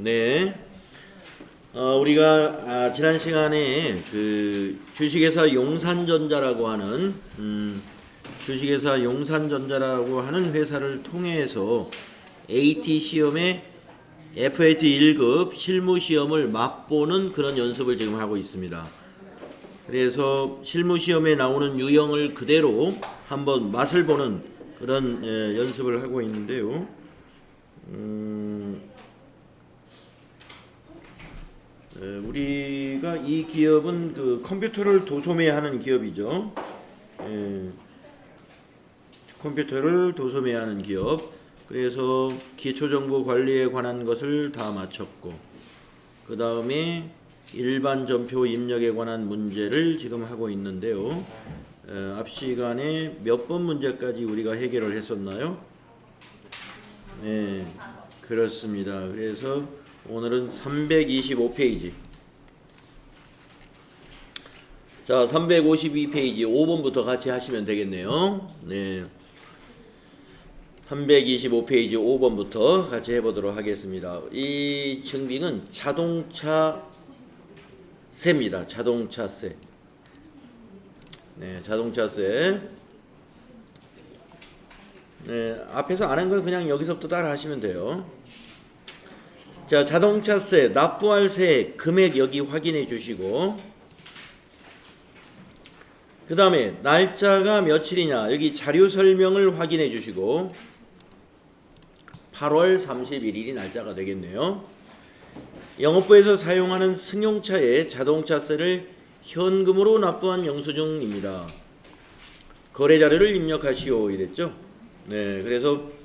네. 우리가 지난 시간에 그 주식회사 용산전자라고 하는 주식회사 용산전자라고 하는 회사를 통해서 AT 시험에 FAT 1급 실무 시험을 맛보는 그런 연습을 지금 하고 있습니다. 그래서 실무 시험에 나오는 유형을 그대로 한번 맛을 보는 그런 연습을 하고 있는데요. 우리가 이 기업은 그 컴퓨터를 도소매하는 기업이죠. 컴퓨터를 도소매하는 기업. 그래서 기초정보 관리에 관한 것을 다 마쳤고, 그 다음에 일반 전표 입력에 관한 문제를 지금 하고 있는데요. 앞 시간에 몇 번 문제까지 우리가 해결을 했었나요? 네, 그렇습니다. 그래서 오늘은 325페이지. 자, 352페이지 5번부터 같이 하시면 되겠네요. 네. 325페이지 5번부터 같이 해보도록 하겠습니다. 이 증빙은 자동차세입니다. 자동차세. 네, 자동차세. 네, 앞에서 안 한 건 그냥 여기서부터 따라 하시면 돼요. 자, 자동차세 납부할 세 금액 여기 확인해 주시고, 그 다음에 날짜가 며칠이냐 여기 자료 설명을 확인해 주시고, 8월 31일이 날짜가 되겠네요. 영업부에서 사용하는 승용차의 자동차세를 현금으로 납부한 영수증입니다. 거래 자료를 입력하시오 이랬죠. 네, 그래서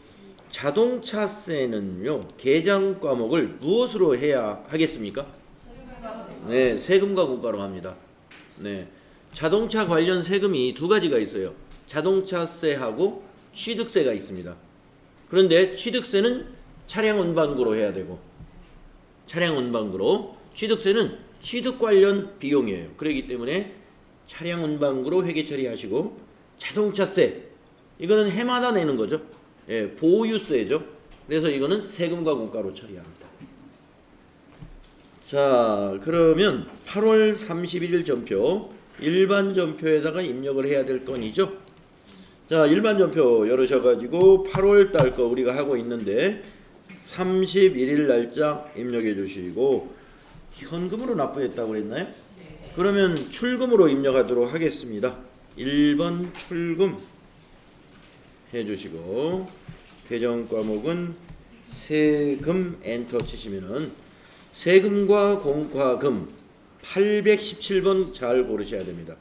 자동차세는요, 계정 과목을 무엇으로 해야 하겠습니까? 네, 세금과 공과로 합니다. 네, 자동차 관련 세금이 두 가지가 있어요. 자동차세하고 취득세가 있습니다. 그런데 취득세는 차량 운반구로 해야 되고, 차량 운반구로, 취득세는 취득 관련 비용이에요. 그렇기 때문에 차량 운반구로 회계 처리하시고, 자동차세 이거는 해마다 내는 거죠. 예, 보유세죠. 그래서 이거는 세금과 공과로 처리합니다. 자, 그러면 8월 31일 전표 일반 전표에다가 입력을 해야 될 건이죠. 자, 일반 전표 열으셔가지고 8월 달 거 우리가 하고 있는데 31일 날짜 입력해 주시고, 현금으로 납부했다고 그랬나요? 그러면 출금으로 입력하도록 하겠습니다. 1번 출금 해주시고, 계정 과목은 세금 엔터 치시면은 세금과 공과금 817번 잘 고르셔야 됩니다.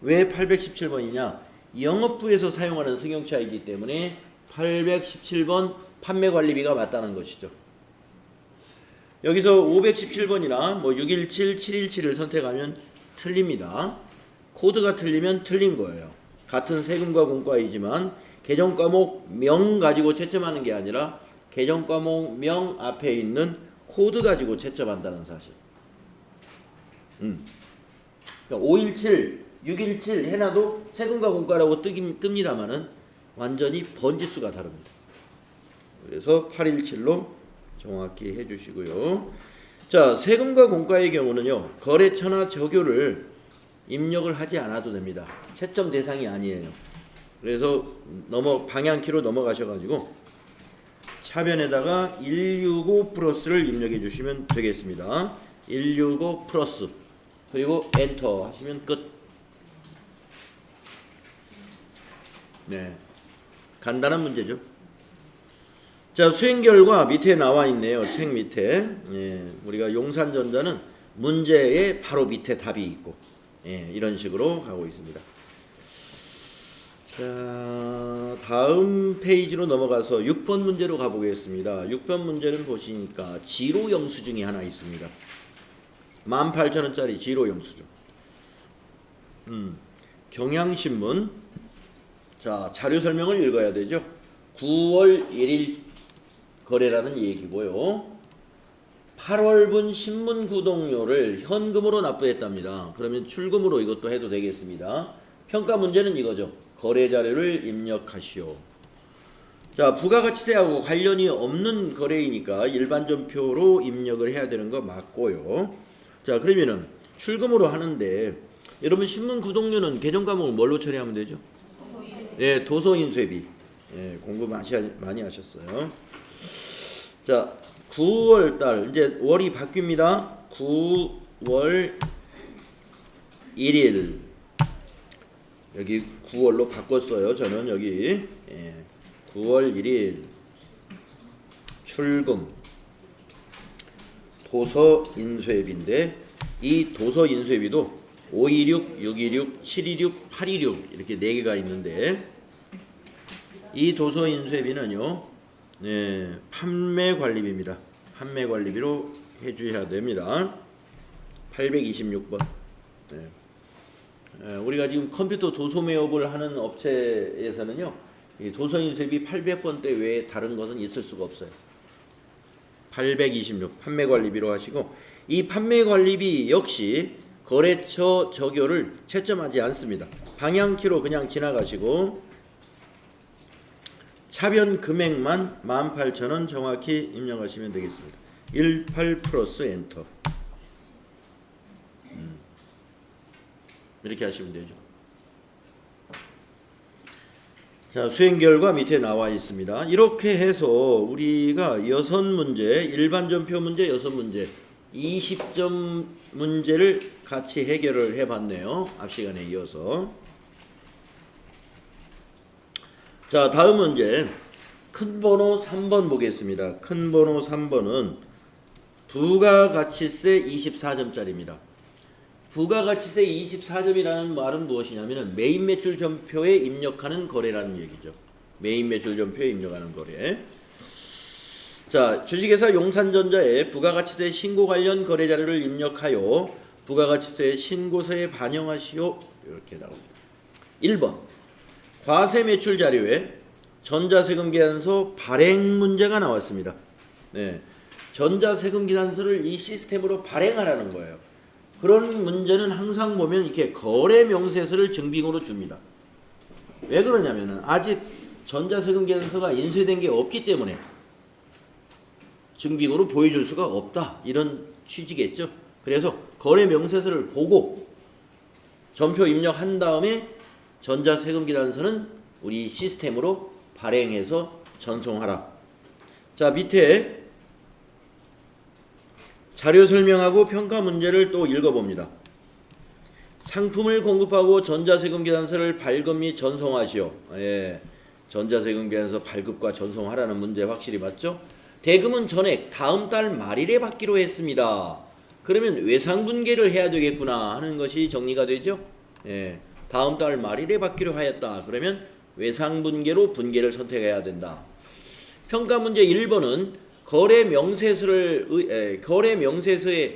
왜 817번이냐? 영업부에서 사용하는 승용차이기 때문에 817번 판매관리비가 맞다는 것이죠. 여기서 517번이나 뭐 617, 717을 선택하면 틀립니다. 코드가 틀리면 틀린 거예요. 같은 세금과 공과이지만 계정 과목 명 가지고 채점하는 게 아니라 계정 과목 명 앞에 있는 코드 가지고 채점한다는 사실. 그러니까 517, 617 해놔도 세금과 공과라고 뜹니다만은 완전히 번지수가 다릅니다. 그래서 817로 정확히 해주시고요. 자, 세금과 공과의 경우는요, 거래처나 적요를 입력을 하지 않아도 됩니다. 채점 대상이 아니에요. 그래서 방향키로 넘어가셔가지고 차변에다가 165 플러스를 입력해 주시면 되겠습니다. 165 플러스 그리고 엔터 하시면 끝. 네, 간단한 문제죠. 자, 수행 결과 밑에 나와 있네요. 책 밑에. 예, 우리가 용산전자는 문제의 바로 밑에 답이 있고, 예, 이런 식으로 가고 있습니다. 자, 다음 페이지로 넘어가서 6번 문제로 가보겠습니다. 6번 문제는 보시니까 지로 영수증이 하나 있습니다. 18,000원짜리 지로 영수증. 경향신문. 자, 자료 설명을 읽어야 되죠. 9월 1일 거래라는 얘기고요. 8월분 신문 구독료를 현금으로 납부했답니다. 그러면 출금으로 이것도 해도 되겠습니다. 평가 문제는 이거죠. 거래 자료를 입력하시오. 자, 부가가치세하고 관련이 없는 거래이니까 일반 전표로 입력을 해야 되는 거 맞고요. 자, 그러면은 출금으로 하는데 여러분 신문 구독료는 개정 과목을 뭘로 처리하면 되죠? 예, 도서인쇄비. 예, 공부 많이 하셨어요. 자, 9월 달 이제 월이 바뀝니다. 9월 1일 여기 9월로 바꿨어요. 저는 여기 9월 1일 출금 도서인쇄비인데 이 도서인쇄비도 526, 626, 726, 826 이렇게 4개가 있는데 이 도서인쇄비는요 판매관리비입니다. 판매관리비로 해주셔야 됩니다. 826번. 우리가 지금 컴퓨터 도소 매업을 하는 업체에서는요 이 도서인쇄비 800번대 외에 다른 것은 있을 수가 없어요. 826 판매관리비로 하시고 이 판매관리비 역시 거래처 적용을 채점하지 않습니다. 방향키로 그냥 지나가시고 차변 금액만 18,000원 정확히 입력하시면 되겠습니다. 18 플러스 엔터. 이렇게 하시면 되죠. 자, 수행 결과 밑에 나와 있습니다. 이렇게 해서 우리가 6문제, 일반 전표 문제 6문제, 20점 문제를 같이 해결을 해봤네요. 앞 시간에 이어서. 자, 다음 문제 큰 번호 3번 보겠습니다. 큰 번호 3번은 부가가치세 24점짜리입니다. 부가가치세 24점이라는 말은 무엇이냐면 메인 매출 전표에 입력하는 거래라는 얘기죠. 메인 매출 전표에 입력하는 거래. 자, 주식회사 용산전자에 부가가치세 신고 관련 거래 자료를 입력하여 부가가치세 신고서에 반영하시오. 이렇게 나옵니다. 1번 과세 매출 자료에 전자세금 계산서 발행 문제가 나왔습니다. 네, 전자세금 계산서를 이 시스템으로 발행하라는 거예요. 그런 문제는 항상 보면 이렇게 거래 명세서를 증빙으로 줍니다. 왜 그러냐면은 아직 전자세금 계산서가 인쇄된 게 없기 때문에 증빙으로 보여줄 수가 없다. 이런 취지겠죠. 그래서 거래 명세서를 보고 전표 입력한 다음에 전자세금 계산서는 우리 시스템으로 발행해서 전송하라. 자, 밑에 자료 설명하고 평가 문제를 또 읽어봅니다. 상품을 공급하고 전자세금 계산서를 발급 및 전송하시오. 예, 전자세금 계산서 발급과 전송하라는 문제 확실히 맞죠? 대금은 전액 다음 달 말일에 받기로 했습니다. 그러면 외상분계를 해야 되겠구나 하는 것이 정리가 되죠? 예, 다음 달 말일에 받기로 하였다. 그러면 외상분계로 분계를 선택해야 된다. 평가 문제 1번은 거래 명세서에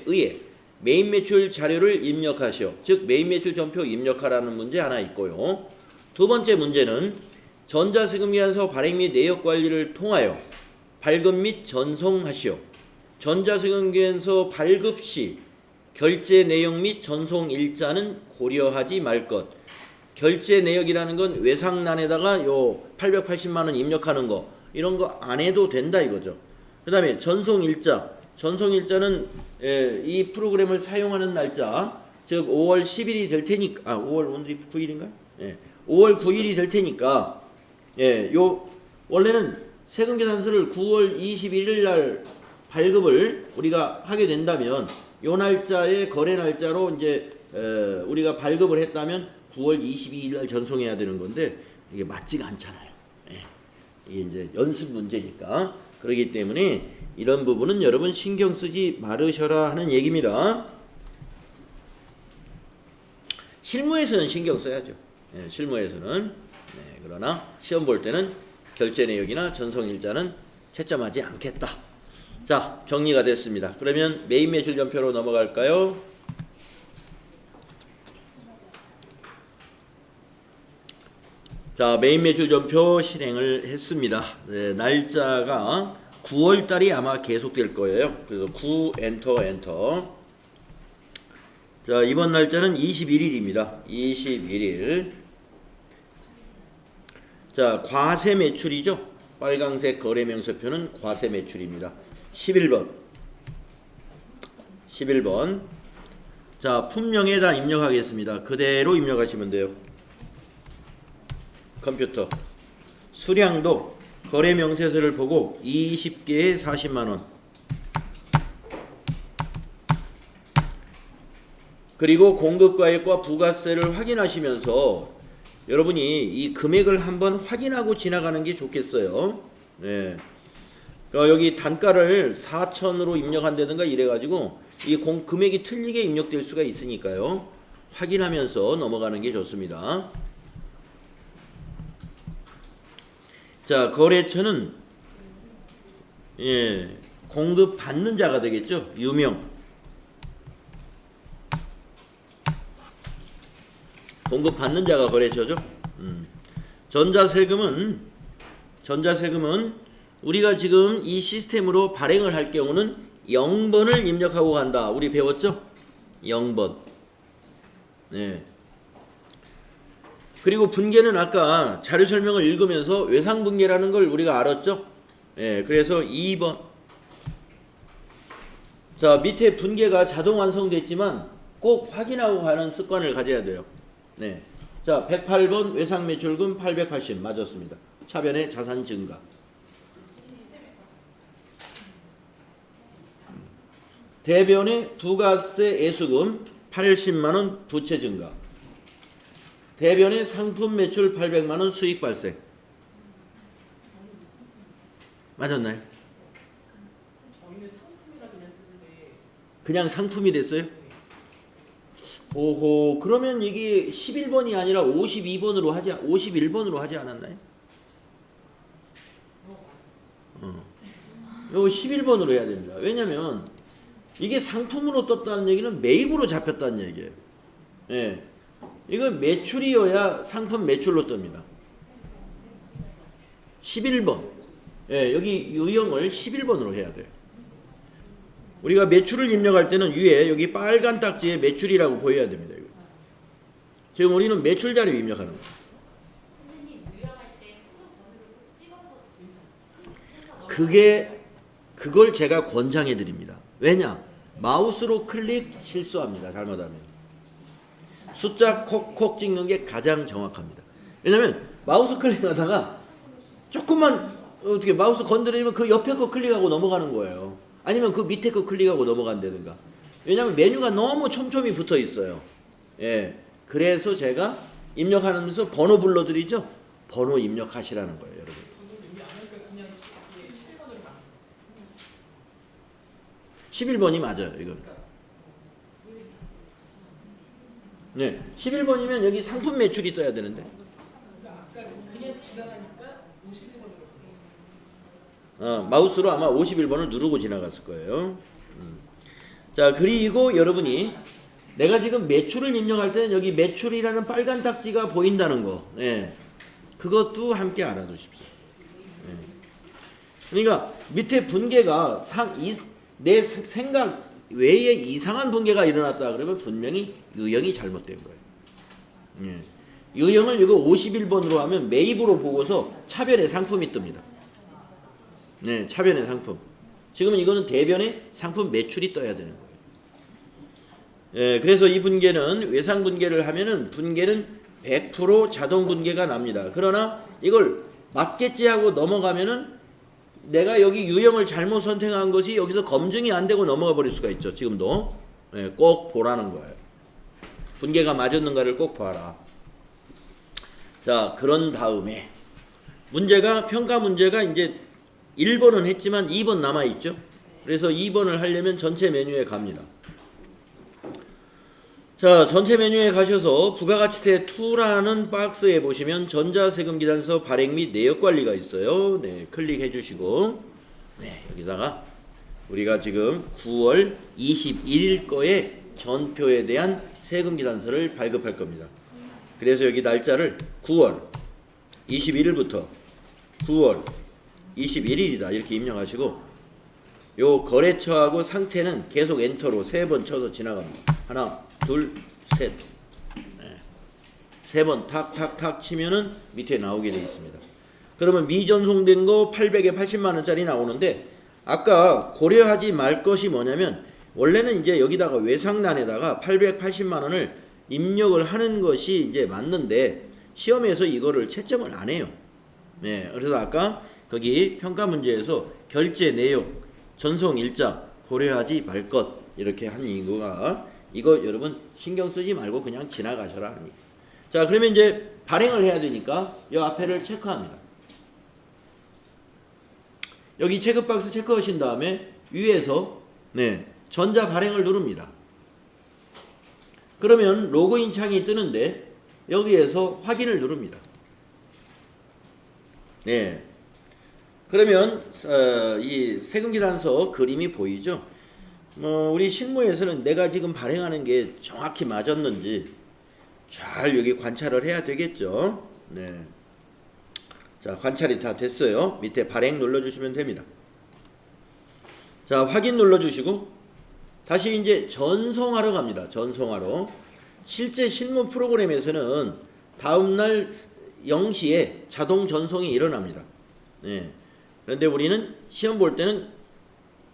의해 메인 매출 자료를 입력하시오. 즉 메인 매출 전표 입력하라는 문제 하나 있고요. 두 번째 문제는 전자세금 계산서 발행 및 내역 관리를 통하여 발급 및 전송하시오. 전자세금 계산서 발급 시 결제 내역 및 전송 일자는 고려하지 말 것. 결제 내역이라는 건 외상란에다가 요 880만 원 입력하는 거 이런 거 안 해도 된다 이거죠. 그 다음에 전송일자. 전송일자는 이 프로그램을 사용하는 날짜, 즉 5월 10일이 될 테니까, 5월 오늘이 9일인가요? 5월 9일이 될 테니까, 요 원래는 세금계산서를 9월 21일 날 발급을 우리가 하게 된다면, 요 날짜에 거래 날짜로 이제 우리가 발급을 했다면 9월 22일 날 전송해야 되는 건데 이게 맞지가 않잖아요. 이게 이제 연습 문제니까. 그렇기 때문에 이런 부분은 여러분 신경 쓰지 말으셔라 하는 얘기입니다. 실무에서는 신경 써야죠. 실무에서는. 그러나 시험 볼 때는 결제 내역이나 전송 일자는 채점하지 않겠다. 자, 정리가 됐습니다. 그러면 메인 매출 전표로 넘어갈까요? 자, 메인 매출 전표 실행을 했습니다. 날짜가 9월 달이 아마 계속될 거예요. 그래서 9 엔터. 자, 이번 날짜는 21일입니다. 21일. 자, 과세 매출이죠. 빨강색 거래명세표는 과세 매출입니다. 11번. 11번. 자, 품명에다 입력하겠습니다. 그대로 입력하시면 돼요. 컴퓨터. 수량도 거래명세서를 보고 20개에 40만원. 그리고 공급가액과 부가세를 확인하시면서 여러분이 이 금액을 한번 확인하고 지나가는 게 좋겠어요. 네. 여기 단가를 4,000으로 입력한다든가 이래가지고 이 금액이 틀리게 입력될 수가 있으니까요. 확인하면서 넘어가는 게 좋습니다. 자, 거래처는 공급 받는 자가 되겠죠. 유명. 공급 받는 자가 거래처죠. 전자세금은 우리가 지금 이 시스템으로 발행을 할 경우는 0번을 입력하고 간다. 우리 배웠죠? 0번. 네. 그리고 분계는 아까 자료 설명을 읽으면서 외상분계라는 걸 우리가 알았죠? 네. 그래서 2번. 자, 밑에 분계가 자동 완성됐지만 꼭 확인하고 가는 습관을 가져야 돼요. 네. 자, 108번 외상매출금 880 맞았습니다. 차변의 자산 증가. 대변의 부가세 애수금 80만원 부채 증가. 대변의 상품 매출 800만원 수익 발생. 맞았나요? 그냥 상품이 됐어요? 오호, 그러면 이게 11번이 아니라 51번으로 하지 않았나요? 이거 11번으로 해야 됩니다. 왜냐면 이게 상품으로 떴다는 얘기는 매입으로 잡혔다는 얘기예요. 예. 이거 매출이어야 상품 매출로 뜹니다. 11번. 예, 여기 유형을 11번으로 해야 돼요. 우리가 매출을 입력할 때는 위에 여기 빨간 딱지에 매출이라고 보여야 됩니다. 이거. 지금 우리는 매출 자료 입력하는 거예요. 그걸 제가 권장해 드립니다. 왜냐? 마우스로 클릭 실수합니다. 잘못하면. 숫자 콕콕 찍는 게 가장 정확합니다. 왜냐면 마우스 클릭하다가 조금만 어떻게 마우스 건드리면 그 옆에 거 클릭하고 넘어가는 거예요. 아니면 그 밑에 거 클릭하고 넘어간다든가. 왜냐면 메뉴가 너무 촘촘히 붙어 있어요. 예. 그래서 제가 입력하면서 번호 불러드리죠. 번호 입력하시라는 거예요, 여러분. 11번이 맞아요, 이건. 네. 11번이면 여기 상품 매출이 떠야 되는데. 그냥 지나가니까 51번으로. 마우스로 아마 51번을 누르고 지나갔을 거예요. 자, 그리고 여러분이 내가 지금 매출을 입력할 때는 여기 매출이라는 빨간 딱지가 보인다는 거. 네. 그것도 함께 알아두십시오. 네. 그러니까 밑에 분계가 내 생각 외에 이상한 분계가 일어났다 그러면 분명히 유형이 잘못된 거예요. 예. 유형을 이거 51번으로 하면 매입으로 보고서 차변의 상품이 뜹니다. 네, 차변의 상품. 지금은 이거는 대변의 상품 매출이 떠야 되는 거예요. 예, 그래서 이 분계는 외상 분계를 하면은 분계는 100% 자동 분계가 납니다. 그러나 이걸 맞겠지 하고 넘어가면은 내가 여기 유형을 잘못 선택한 것이 여기서 검증이 안 되고 넘어가 버릴 수가 있죠. 지금도. 예, 꼭 보라는 거예요. 분계가 맞았는가를 꼭 봐라. 자, 그런 다음에 문제가 평가 문제가 이제 1번은 했지만 2번 남아 있죠. 그래서 2번을 하려면 전체 메뉴에 갑니다. 자, 전체 메뉴에 가셔서 부가가치세 2라는 박스에 보시면 전자세금기단서 발행 및 내역관리가 있어요. 네, 클릭해 주시고 네, 여기다가 우리가 지금 9월 21일 거에 전표에 대한 세금기단서를 발급할 겁니다. 그래서 여기 날짜를 9월 21일부터 9월 21일이다 이렇게 입력하시고 요 거래처하고 상태는 계속 엔터로 3번 쳐서 지나갑니다. 하나, 둘, 셋. 네. 3번 탁탁탁 치면은 밑에 나오게 되어 있습니다. 그러면 미전송된 거 800에 80만 원짜리 나오는데 아까 고려하지 말 것이 뭐냐면 원래는 이제 여기다가 외상란에다가 880만 원을 입력을 하는 것이 이제 맞는데 시험에서 이거를 채점을 안 해요. 네, 그래서 아까 거기 평가 문제에서 결제 내용, 전송 일자 고려하지 말 것 이렇게 한 이거가 이거 여러분 신경 쓰지 말고 그냥 지나가셔라 합니다. 자, 그러면 이제 발행을 해야 되니까 이 앞에를 체크합니다. 여기 체크박스 체크하신 다음에 위에서 네, 전자 발행을 누릅니다. 그러면 로그인 창이 뜨는데 여기에서 확인을 누릅니다. 네. 그러면 이 세금계산서 그림이 보이죠? 우리 실무에서는 내가 지금 발행하는 게 정확히 맞았는지 잘 여기 관찰을 해야 되겠죠. 네. 자, 관찰이 다 됐어요. 밑에 발행 눌러주시면 됩니다. 자, 확인 눌러주시고 다시 이제 전송하러 갑니다. 전송하러. 실제 실무 프로그램에서는 다음날 0시에 자동 전송이 일어납니다. 네. 그런데 우리는 시험 볼 때는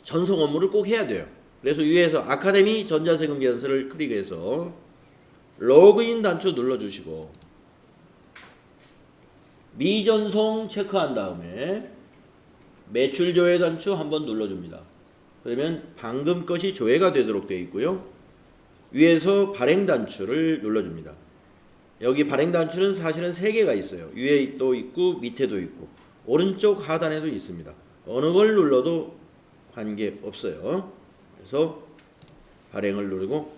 전송 업무를 꼭 해야 돼요. 그래서 위에서 아카데미 전자세금 계산서를 클릭해서 로그인 단추 눌러주시고 미전송 체크한 다음에 매출 조회 단추 한번 눌러줍니다. 그러면 방금 것이 조회가 되도록 되어 있고요. 위에서 발행 단추를 눌러줍니다. 여기 발행 단추는 사실은 3개가 있어요. 위에도 있고 밑에도 있고 오른쪽 하단에도 있습니다. 어느 걸 눌러도 관계없어요. 그래서 발행을 누르고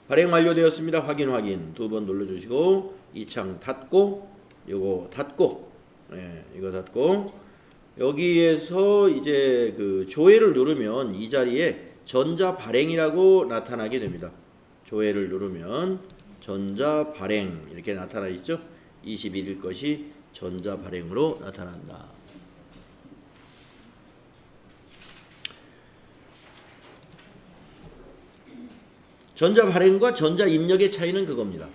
발행 완료되었습니다. 확인 두 번 눌러주시고 이 창 닫고 요거 닫고 이거 닫고 여기에서 이제 그 조회를 누르면 이 자리에 전자 발행이라고 나타나게 됩니다. 조회를 누르면 전자 발행 이렇게 나타나 있죠. 21일 것이 전자 발행으로 나타난다. 전자 발행과 전자 입력의 차이는 그겁니다.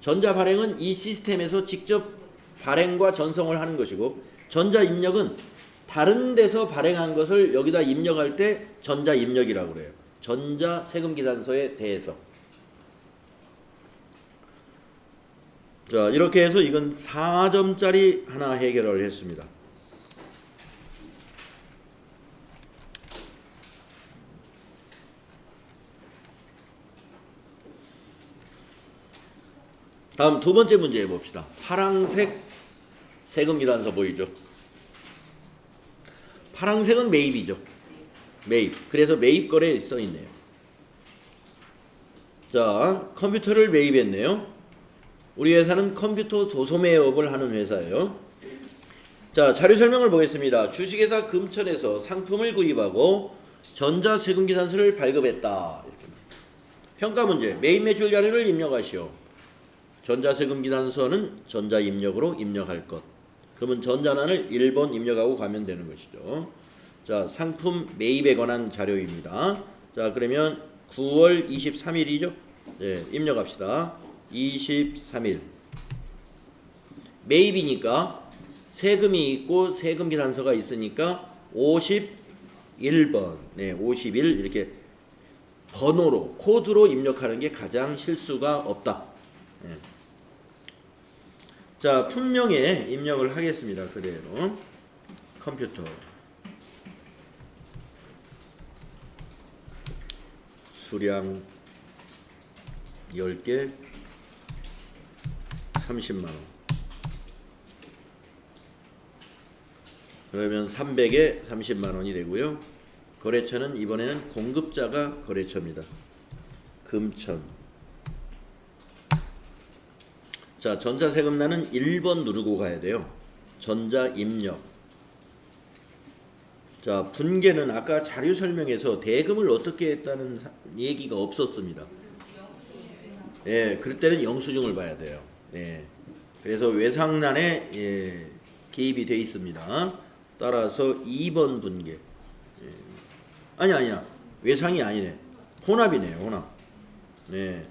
전자 발행은 이 시스템에서 직접 발행과 전송을 하는 것이고 전자 입력은 다른 데서 발행한 것을 여기다 입력할 때 전자 입력이라고 그래요. 전자 세금 계산서에 대해서. 자, 이렇게 해서 이건 4점짜리 하나 해결을 했습니다. 다음 두 번째 문제 해봅시다. 파랑색 세금 계산서 보이죠? 파랑색은 매입이죠. 매입. 그래서 매입 거래에 써 있네요. 자, 컴퓨터를 매입했네요. 우리 회사는 컴퓨터 도소매업을 하는 회사예요. 자, 자료 설명을 보겠습니다. 주식회사 금천에서 상품을 구입하고 전자세금계산서를 발급했다. 이렇게. 평가 문제. 매입 매출 자료를 입력하시오. 전자세금계산서는 전자입력으로 입력할 것. 그러면 전자란을 1번 입력하고 가면 되는 것이죠. 자, 상품 매입에 관한 자료입니다. 자, 그러면 9월 23일이죠. 네, 입력합시다. 23일. 매입이니까 세금이 있고 세금 계산서가 있으니까 51번. 네, 51 이렇게 번호로 코드로 입력하는 게 가장 실수가 없다. 네. 자, 품명에 입력을 하겠습니다. 그대로 컴퓨터 수량 10개 30만원. 그러면 300에 30만원이 되고요. 거래처는 이번에는 공급자가 거래처입니다. 금천. 자, 전자세금란은 1번 누르고 가야 돼요. 전자입력. 자, 분계는 아까 자료 설명에서 대금을 어떻게 했다는 얘기가 없었습니다. 예, 그럴 때는 영수증을 봐야 돼요. 예, 그래서 외상란에 개입이 되어 있습니다. 따라서 2번 분계. 예. 아니야. 외상이 아니네. 혼합이네요. 혼합. 네,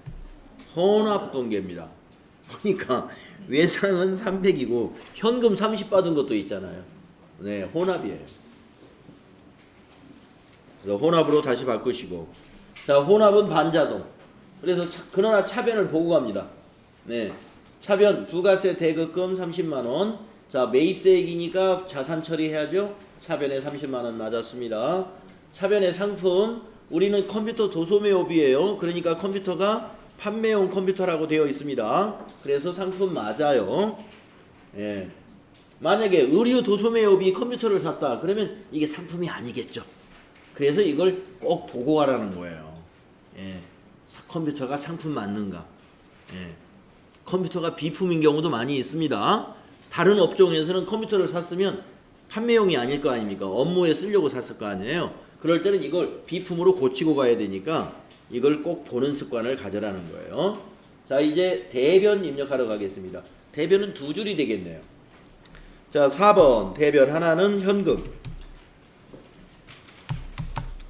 혼합 분계입니다. 그러니까 외상은 300이고 현금 30 받은 것도 있잖아요. 네, 혼합이에요. 그래서 혼합으로 다시 바꾸시고, 자, 혼합은 반자동. 그래서 그러나 차변을 보고 갑니다. 네, 차변 부가세 대급금 30만 원. 자, 매입세액이니까 자산 처리해야죠. 차변에 30만 원 맞았습니다. 차변의 상품, 우리는 컴퓨터 도소매업이에요. 그러니까 컴퓨터가 판매용 컴퓨터라고 되어 있습니다. 그래서 상품 맞아요. 예. 만약에 의류 도소매업이 컴퓨터를 샀다 그러면 이게 상품이 아니겠죠. 그래서 이걸 꼭 보고 가라는 거예요. 예. 컴퓨터가 상품 맞는가. 예. 컴퓨터가 비품인 경우도 많이 있습니다. 다른 업종에서는 컴퓨터를 샀으면 판매용이 아닐 거 아닙니까? 업무에 쓰려고 샀을 거 아니에요. 그럴 때는 이걸 비품으로 고치고 가야 되니까 이걸 꼭 보는 습관을 가져라는 거예요. 자, 이제 대변 입력하러 가겠습니다. 대변은 두 줄이 되겠네요. 자, 4번 대변 하나는 현금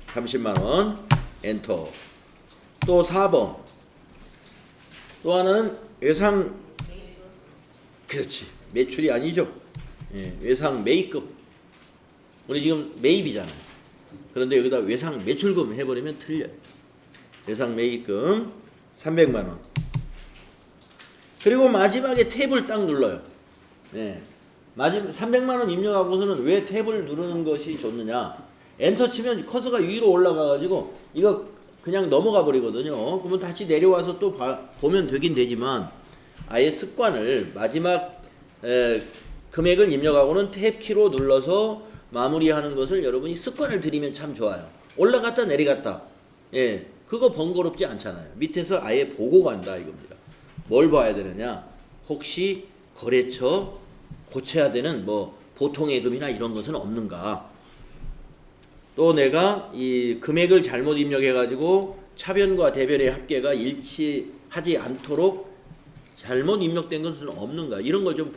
30만원 엔터. 또 4번 또 하나는 외상, 그렇지, 매출이 아니죠. 예, 외상 매입금. 우리 지금 매입이잖아요. 그런데 여기다 외상 매출금 해버리면 틀려요. 외상 매입금 300만원. 그리고 마지막에 탭을 딱 눌러요. 네. 마지막 300만원 입력하고서는 왜 탭을 누르는 것이 좋느냐. 엔터 치면 커서가 위로 올라가가지고 이거 그냥 넘어가 버리거든요. 그러면 다시 내려와서 또 보면 되긴 되지만 아예 습관을 마지막 금액을 입력하고는 탭 키로 눌러서 마무리하는 것을 여러분이 습관을 들이면 참 좋아요. 올라갔다 내려갔다. 예, 그거 번거롭지 않잖아요. 밑에서 아예 보고 간다 이겁니다. 뭘 봐야 되느냐? 혹시 거래처 고쳐야 되는 뭐 보통예금이나 이런 것은 없는가? 또 내가 이 금액을 잘못 입력해가지고 차변과 대변의 합계가 일치하지 않도록 잘못 입력된 것은 없는가? 이런 걸 좀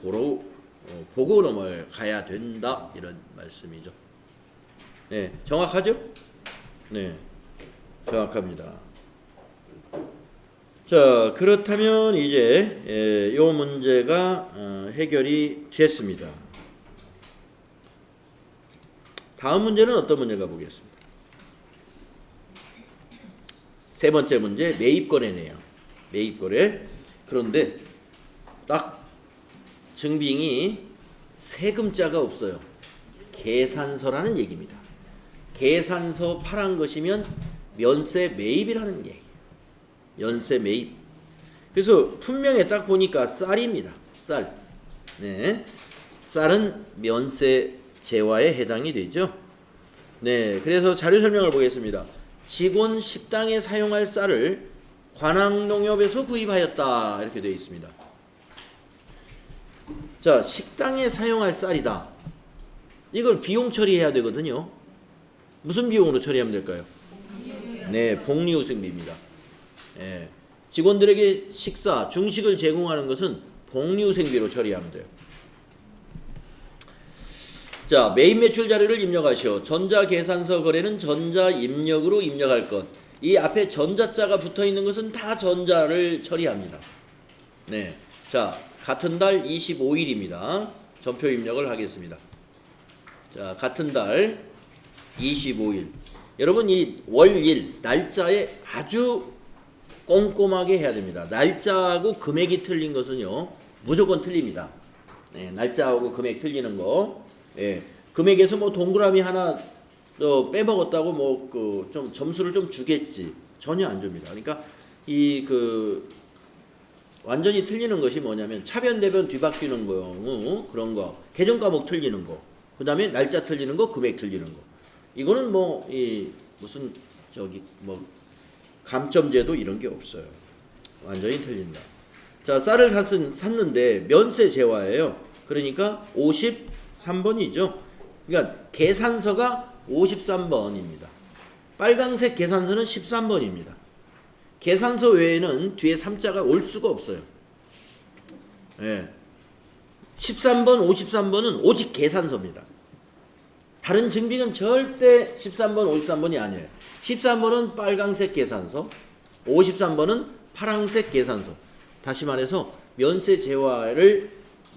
보고 넘어가야 된다 이런 말씀이죠. 네, 정확하죠? 네, 정확합니다. 자, 그렇다면 이제 이 문제가 해결이 됐습니다. 다음 문제는 어떤 문제가 보겠습니다. 세 번째 문제, 매입거래네요. 매입거래. 그런데 딱 증빙이 세금자가 없어요. 계산서라는 얘기입니다. 계산서 팔한 것이면 면세 매입이라는 얘기예요. 면세 매입. 그래서 품명에 딱 보니까 쌀입니다. 쌀. 네. 쌀은 면세 재화에 해당이 되죠. 네. 그래서 자료 설명을 보겠습니다. 직원 식당에 사용할 쌀을 관악농협에서 구입하였다. 이렇게 되어 있습니다. 자, 식당에 사용할 쌀이다. 이걸 비용 처리해야 되거든요. 무슨 비용으로 처리하면 될까요? 네, 복리후생비입니다. 예, 직원들에게 식사, 중식을 제공하는 것은 복리후생비로 처리하면 돼요. 자, 매입 매출 자료를 입력하시오. 전자계산서 거래는 전자입력으로 입력할 것. 이 앞에 전자자가 붙어있는 것은 다 전자를 처리합니다. 네, 자, 같은 달 25일입니다. 전표 입력을 하겠습니다. 자, 같은 달 25일. 여러분 이 월일 날짜에 아주 꼼꼼하게 해야 됩니다. 날짜하고 금액이 틀린 것은요 무조건 틀립니다. 네, 날짜하고 금액 틀리는 거. 예, 금액에서 뭐 동그라미 하나 빼먹었다고 뭐 그 좀 점수를 좀 주겠지. 전혀 안 줍니다. 그러니까 이 그 완전히 틀리는 것이 뭐냐면 차변 대변 뒤바뀌는 거, 그런 거, 계정 과목 틀리는 거, 그 다음에 날짜 틀리는 거, 금액 틀리는 거. 이거는 뭐 이 무슨 저기 뭐 감점제도 이런 게 없어요. 완전히 틀린다. 자, 쌀을 샀는데 면세 재화예요. 그러니까 53번이죠. 그러니까 계산서가 53번입니다. 빨강색 계산서는 13번입니다. 계산서 외에는 뒤에 3자가 올 수가 없어요. 예. 13번, 53번은 오직 계산서입니다. 다른 증빙은 절대 13번, 53번이 아니에요. 13번은 빨강색 계산서, 53번은 파란색 계산서. 다시 말해서 면세 재화를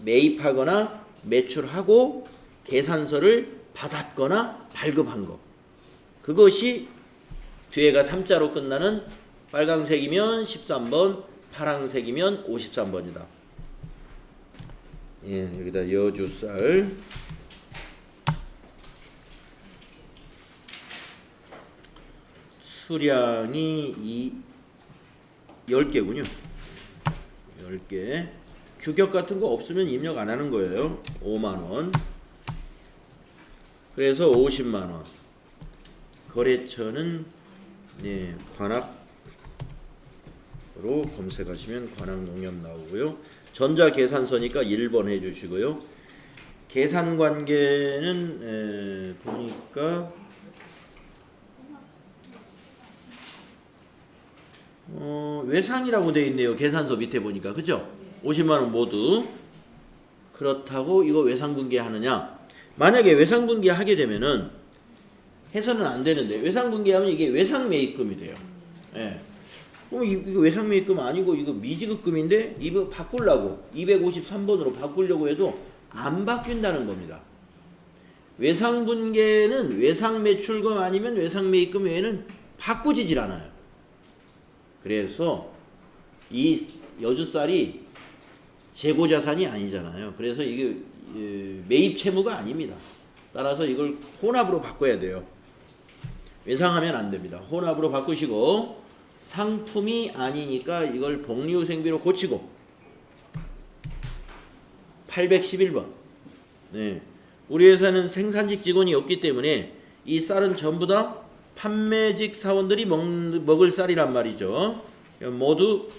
매입하거나 매출하고 계산서를 받았거나 발급한 거. 그것이 뒤에가 3자로 끝나는 빨강색이면 13번, 파랑색이면 53번이다. 예, 여기다 여주쌀. 수량이 10개군요. 10개. 규격 같은 거 없으면 입력 안 하는 거예요. 5만원. 그래서 50만원. 거래처는 예, 관악으로 검색하시면 관악농협 나오고요. 전자계산서니까 1번 해주시고요. 계산관계는 보니까 외상이라고 되어 있네요. 계산서 밑에 보니까. 그죠? 50만원 모두. 그렇다고 이거 외상분계 하느냐? 만약에 외상분계 하게 되면은 해서는 안 되는데, 외상분계하면 이게 외상매입금이 돼요. 예. 그럼 이거 외상매입금 아니고 이거 미지급금인데 이거 바꾸려고 253번으로 바꾸려고 해도 안 바뀐다는 겁니다. 외상분계는 외상매출금 아니면 외상매입금 외에는 바꾸지질 않아요. 그래서 이 여주쌀이 재고자산이 아니잖아요. 그래서 이게 매입 채무가 아닙니다. 따라서 이걸 혼합으로 바꿔야 돼요. 외상하면 안 됩니다. 혼합으로 바꾸시고, 상품이 아니니까 이걸 복리후생비로 고치고 811번. 네. 우리 회사는 생산직 직원이 없기 때문에 이 쌀은 전부 다 판매직 사원들이 먹을 쌀이란 말이죠. 모두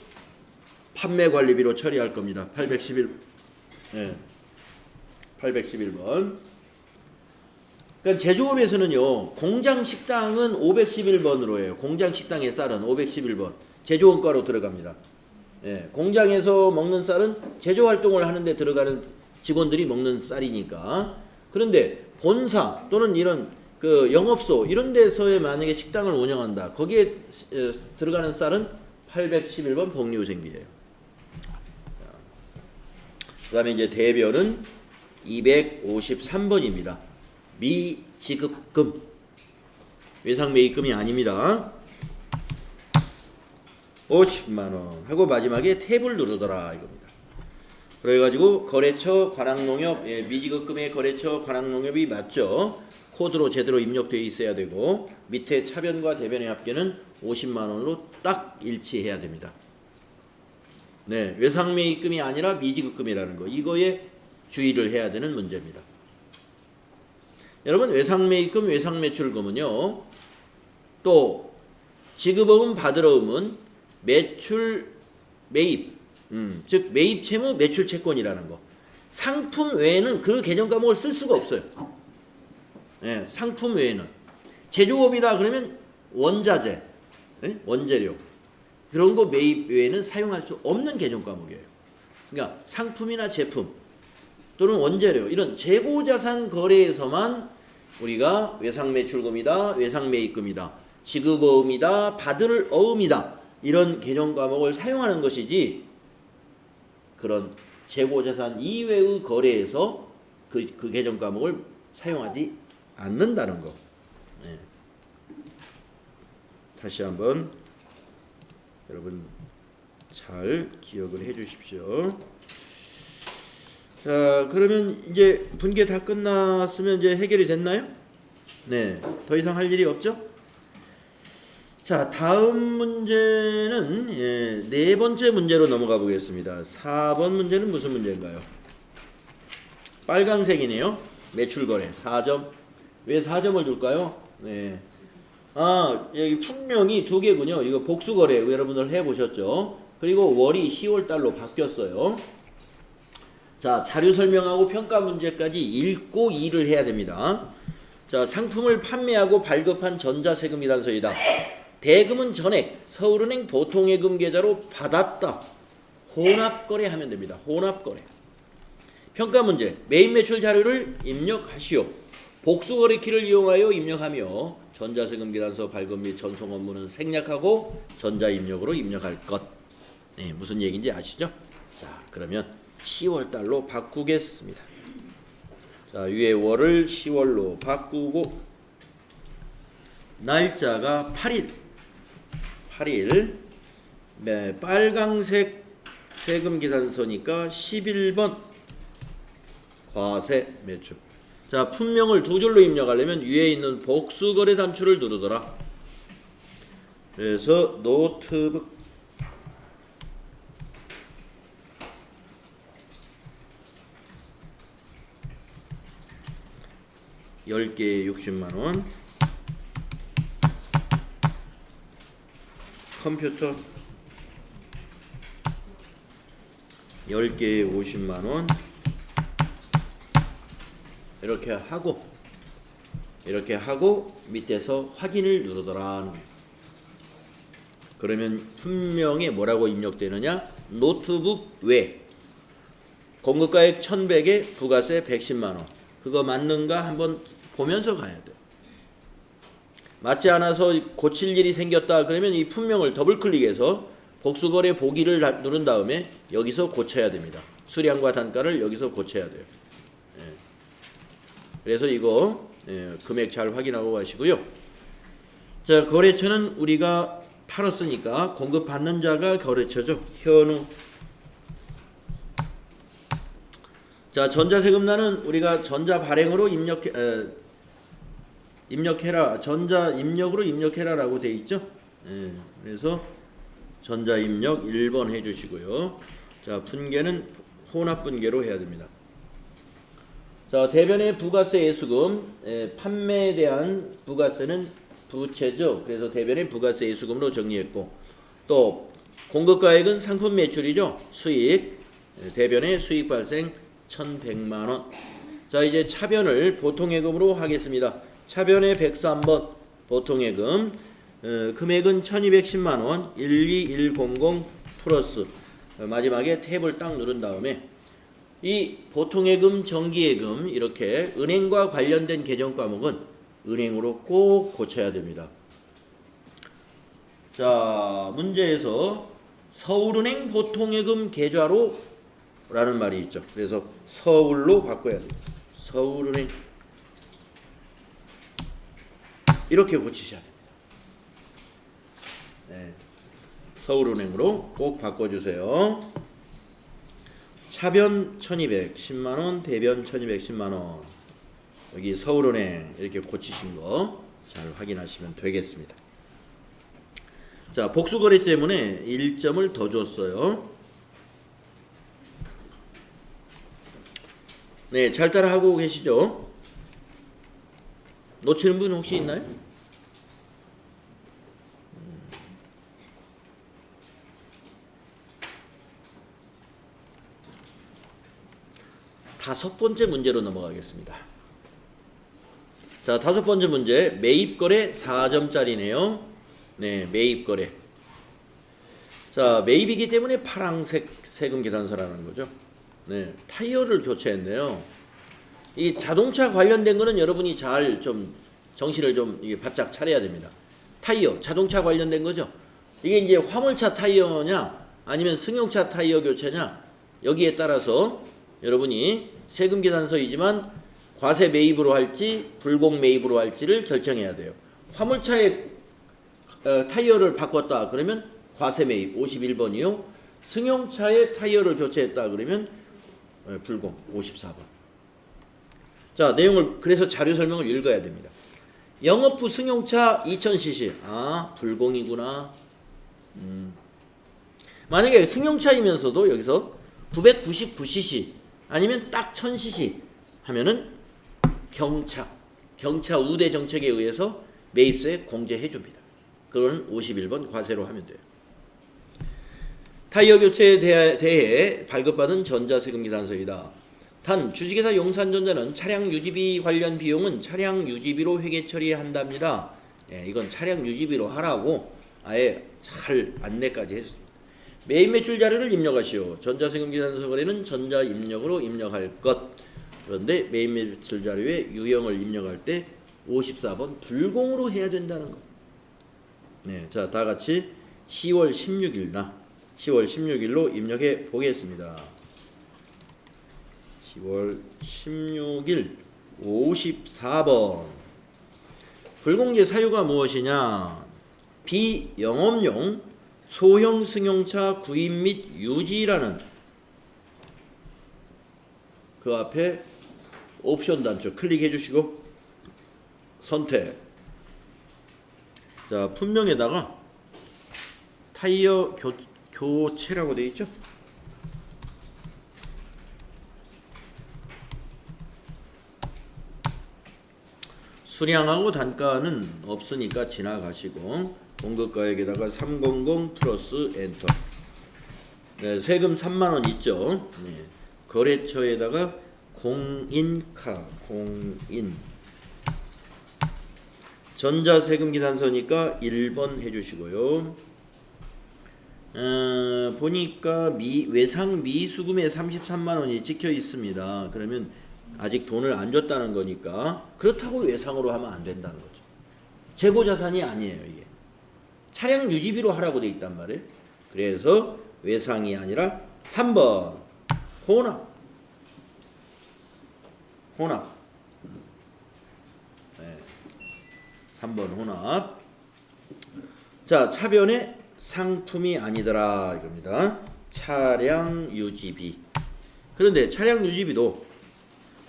판매관리비로 처리할 겁니다. 811. 네. 811번. 그러니까 제조업에서는요, 공장 식당은 511번으로 해요. 공장 식당의 쌀은 511번. 제조원가로 들어갑니다. 예, 공장에서 먹는 쌀은 제조 활동을 하는데 들어가는 직원들이 먹는 쌀이니까. 그런데 본사 또는 이런 그 영업소 이런 데서의 만약에 식당을 운영한다. 거기에 들어가는 쌀은 811번 복리후생비예요. 그 다음에 이제 대별은 253번입니다. 미지급금. 외상매입금이 아닙니다. 50만원 하고 마지막에 탭을 누르더라 이겁니다. 그래가지고 거래처 관악농협, 예, 미지급금의 거래처 관악농협이 맞죠. 코드로 제대로 입력되어 있어야 되고, 밑에 차변과 대변의 합계는 50만원으로 딱 일치해야 됩니다. 네, 외상매입금이 아니라 미지급금이라는 거, 이거에 주의를 해야 되는 문제입니다. 여러분, 외상매입금, 외상매출금은요, 또 지급어음, 받으러음은 매출, 매입, 즉 매입 채무, 매출 채권이라는 거. 상품 외에는 그 개념 과목을 쓸 수가 없어요. 예, 상품 외에는. 제조업이다 그러면 원자재, 예? 원재료, 그런 거 매입 외에는 사용할 수 없는 개념 과목이에요. 그러니까 상품이나 제품 또는 원재료 이런 재고자산 거래에서만 우리가 외상매출금이다, 외상매입금이다, 지급어음이다, 받을 어음이다 이런 개념 과목을 사용하는 것이지, 그런 재고자산 이외의 거래에서 그 개념 과목을 사용하지 않는다는 거. 네. 다시 한번 여러분 잘 기억을 해 주십시오. 자, 그러면 이제 분계 다 끝났으면 이제 해결이 됐나요? 네, 더 이상 할 일이 없죠? 자, 다음 문제는 예, 네 번째 문제로 넘어가 보겠습니다. 4번 문제는 무슨 문제인가요? 빨강색이네요. 매출거래 4점. 왜 4점을 줄까요? 네. 여기 분명히 두 개군요. 이거 복수거래 여러분들 해보셨죠? 그리고 월이 10월 달로 바뀌었어요. 자, 자료 설명하고 평가 문제까지 읽고 일을 해야 됩니다. 자, 상품을 판매하고 발급한 전자세금 이란서이다. 대금은 전액 서울은행 보통예금 계좌로 받았다. 혼합거래 하면 됩니다. 혼합거래. 평가 문제. 매입 매출 자료를 입력하시오. 복수거래 키를 이용하여 입력하며 전자세금 계란서 발급 및 전송 업무는 생략하고 전자입력으로 입력할 것. 네, 무슨 얘기인지 아시죠? 자, 그러면 10월 달로 바꾸겠습니다. 자, 위에 월을 10월로 바꾸고 날짜가 8일. 8일. 네, 빨강색 세금 계산서니까 11번 과세 매출. 자, 품명을 두 줄로 입력하려면 위에 있는 복수거래 단추를 누르더라. 그래서 노트북 10개에 60만원, 컴퓨터 10개에 50만원, 이렇게 하고 밑에서 확인을 누르더라. 그러면 품명에 뭐라고 입력되느냐? 노트북 외 공급가액 1100에 부가세 110만원. 그거 맞는가 한번 보면서 가야 돼. 맞지 않아서 고칠 일이 생겼다 그러면 이 품명을 더블 클릭해서 복수거래 보기를 누른 다음에 여기서 고쳐야 됩니다. 수량과 단가를 여기서 고쳐야 돼요. 예. 그래서 이거 금액 잘 확인하고 가시고요. 자, 거래처는 우리가 팔았으니까 공급받는 자가 거래처죠. 현우. 자, 전자세금란은 우리가 전자 발행으로 입력해라. 전자 입력으로 입력해라라고 돼 있죠. 그래서 전자 입력 1번 해주시고요. 자, 분계는 혼합 분계로 해야 됩니다. 자, 대변의 부가세 예수금, 판매에 대한 부가세는 부채죠. 그래서 대변의 부가세 예수금으로 정리했고, 또 공급가액은 상품 매출이죠. 수익, 대변의 수익 발생 1100만원. 자, 이제 차변을 보통예금으로 하겠습니다. 차변의 103번 보통예금, 금액은 1210만원, 12100 플러스 마지막에 탭을 딱 누른 다음에 이 보통예금, 정기예금 이렇게 은행과 관련된 계정 과목은 은행으로 꼭 고쳐야 됩니다. 자, 문제에서 서울은행 보통예금 계좌로 라는 말이 있죠. 그래서 서울로 바꿔야 돼요. 서울은행 이렇게 고치셔야 됩니다. 네. 서울은행으로 꼭 바꿔주세요. 차변 1210만원, 대변 1210만원. 여기 서울은행 이렇게 고치신 거 잘 확인하시면 되겠습니다. 자, 복수거래 때문에 1점을 더 줬어요. 네, 잘 따라하고 계시죠? 놓치는 분 혹시 있나요? 다섯 번째 문제로 넘어가겠습니다. 자, 다섯 번째 문제, 매입거래 4점짜리네요. 네, 매입거래. 자, 매입이기 때문에 파란색 세금 계산서라는 거죠. 네, 타이어를 교체했네요. 이 자동차 관련된 거는 여러분이 잘 좀 정신을 좀 이게 바짝 차려야 됩니다. 타이어, 자동차 관련된 거죠. 이게 이제 화물차 타이어냐 아니면 승용차 타이어 교체냐 여기에 따라서 여러분이 세금 계산서이지만 과세 매입으로 할지 불공 매입으로 할지를 결정해야 돼요. 화물차에 타이어를 바꿨다 그러면 과세 매입 51번이요. 승용차에 타이어를 교체했다 그러면 불공 54번. 자, 내용을 그래서 자료 설명을 읽어야 됩니다. 영업 후 승용차 2000cc. 아, 불공이구나. 만약에 승용차이면서도 여기서 999cc 아니면 딱 1000cc 하면은 경차 우대 정책에 의해서 매입세 공제해 줍니다. 그건 51번 과세로 하면 돼요. 타이어 교체에 대해 발급받은 전자세금 계산서이다. 단 주식회사 용산전자는 차량 유지비 관련 비용은 차량 유지비로 회계 처리한답니다. 예, 이건 차량 유지비로 하라고 아예 잘 안내까지 해줬습니다. 매입 매출 자료를 입력하시오. 전자세금 계산서 거래는 전자 입력으로 입력할 것. 그런데 매입 매출 자료에 유형을 입력할 때 54번 불공으로 해야 된다는 것. 네, 자, 다 같이 10월 16일 10월 16일로 입력해 보겠습니다. 10월 16일 54번. 불공제 사유가 무엇이냐? 비영업용 소형 승용차 구입 및 유지라는 그 앞에 옵션 단추 클릭해 주시고 선택. 자, 품명에다가 타이어 교체라고 되어 있죠? 수량하고 단가는 없으니까 지나가시고 공급가액에다가 300 플러스 엔터. 네, 세금 3만 원 있죠? 네. 거래처에다가 공인카, 공인. 전자세금계산서니까 1번 해주시고요. 보니까 외상 미수금에 33만 원이 찍혀 있습니다. 그러면 아직 돈을 안 줬다는 거니까 그렇다고 외상으로 하면 안 된다는 거죠. 재고자산이 아니에요, 이게. 차량 유지비로 하라고 돼 있단 말이에요. 그래서 외상이 아니라 3번 혼합. 네. 3번 혼합. 자, 차변에 상품이 아니더라 이겁니다. 차량 유지비. 그런데 차량 유지비도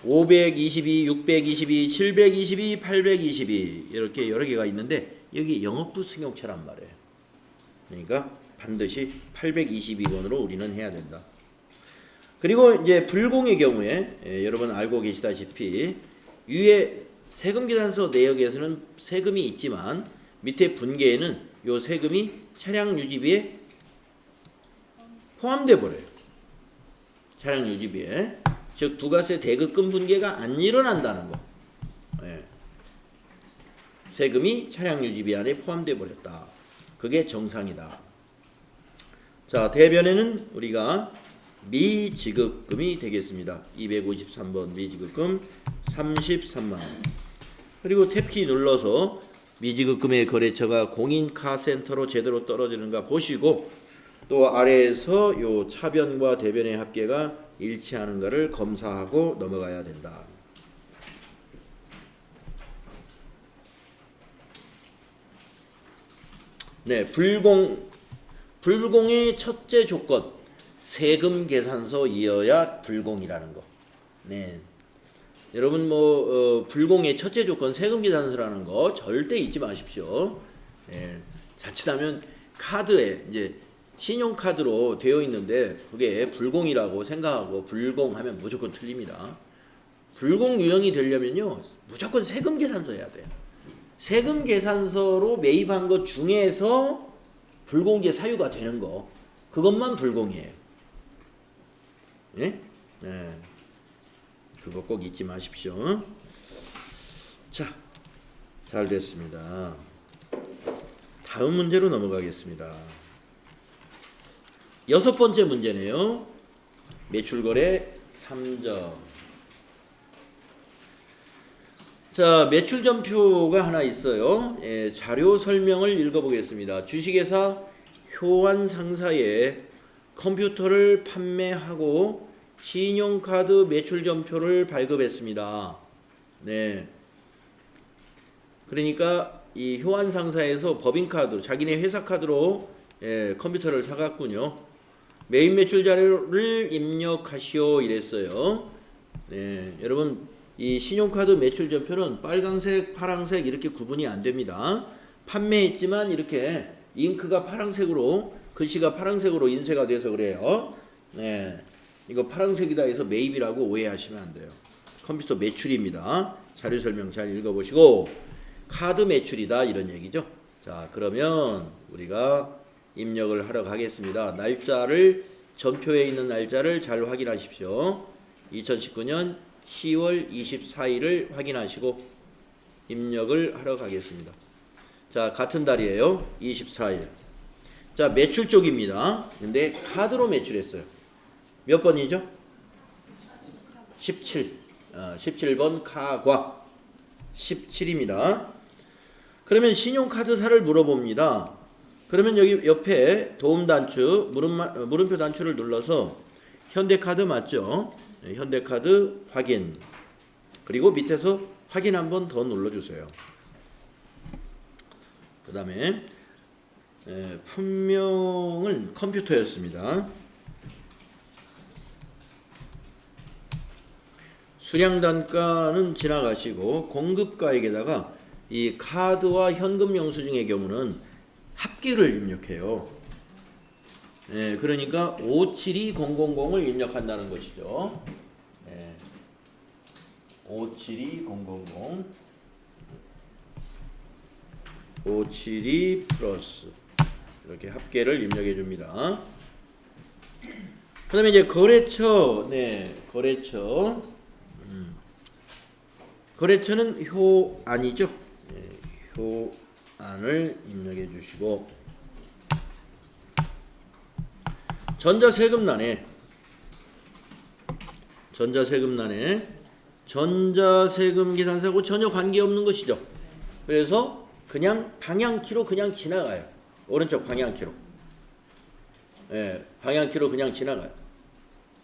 522, 622, 722, 822 이렇게 여러 개가 있는데 여기 영업부 승용차란 말이에요. 그러니까 반드시 822번으로 우리는 해야 된다. 그리고 이제 불공의 경우에 여러분 알고 계시다시피 위에 세금계산서 내역에서는 세금이 있지만 밑에 분계에는 요 세금이 차량 유지비에 포함돼 버려요. 차량 유지비에. 즉 부가세 대급금 분계가 안 일어난다는 거. 예. 세금이 차량 유지비 안에 포함돼 버렸다. 그게 정상이다. 자, 대변에는 우리가 미지급금이 되겠습니다. 253번 미지급금 33만 원. 그리고 탭키 눌러서 미지급금의 거래처가 공인카센터로 제대로 떨어지는가 보시고 또 아래에서 요 차변과 대변의 합계가 일치하는가를 검사하고 넘어가야 된다. 네, 불공의 첫째 조건 세금 계산서이어야 불공이라는 거. 네, 여러분 불공의 첫째 조건 세금 계산서라는 거 절대 잊지 마십시오. 네, 자칫하면 카드에 이제 신용카드로 되어 있는데 그게 불공이라고 생각하고 불공하면 무조건 틀립니다. 불공 유형이 되려면요 무조건 세금 계산서 해야 돼요. 세금 계산서로 매입한 것 중에서 불공제 사유가 되는 거 그것만 불공이에요. 네? 네. 그거 꼭 잊지 마십시오. 자, 잘 됐습니다. 다음 문제로 넘어가겠습니다. 6번째 문제네요. 매출거래 3점. 자, 매출전표가 하나 있어요. 예, 자료 설명을 읽어보겠습니다. 주식회사 효안상사에 컴퓨터를 판매하고 신용카드 매출전표를 발급했습니다. 네. 그러니까 이 효안상사에서 법인카드, 자기네 회사 카드로 컴퓨터를 사갔군요. 매입 매출 자료를 입력하시오 이랬어요. 네, 여러분 이 신용카드 매출 전표는 빨강색, 파랑색 이렇게 구분이 안 됩니다. 판매했지만 이렇게 잉크가 파랑색으로 글씨가 파랑색으로 인쇄가 돼서 그래요. 네, 이거 파랑색이다 해서 매입이라고 오해하시면 안 돼요. 컴퓨터 매출입니다. 자료 설명 잘 읽어보시고 카드 매출이다 이런 얘기죠. 자, 그러면 우리가 입력을 하러 가겠습니다. 날짜를 전표에 있는 날짜를 잘 확인하십시오. 2019년 10월 24일을 확인하시고 입력을 하러 가겠습니다. 자, 같은 달이에요. 24일. 자, 매출 쪽입니다. 근데 카드로 매출했어요. 몇 번이죠? 17. 17번 카과 17입니다. 그러면 신용카드사를 물어봅니다. 그러면 여기 옆에 도움 단추, 물음표 단추를 눌러서 현대카드 맞죠? 현대카드 확인. 그리고 밑에서 확인 한번 더 눌러주세요. 그 다음에 품명은 컴퓨터였습니다. 수량단가는 지나가시고 공급가액에다가 이 카드와 현금 영수증의 경우는 합계를 입력해요. 그러니까 572000을 입력한다는 것이죠. 572000 572 플러스 이렇게 합계를 입력해 줍니다. 그 다음에 이제 거래처, 거래처는 효안이죠. 효안을 입력해 주시고, 전자세금란에 전자세금 계산서하고 전혀 관계없는 것이죠. 그래서 그냥 방향키로 그냥 지나가요. 오른쪽 방향키로. 방향키로 그냥 지나가요.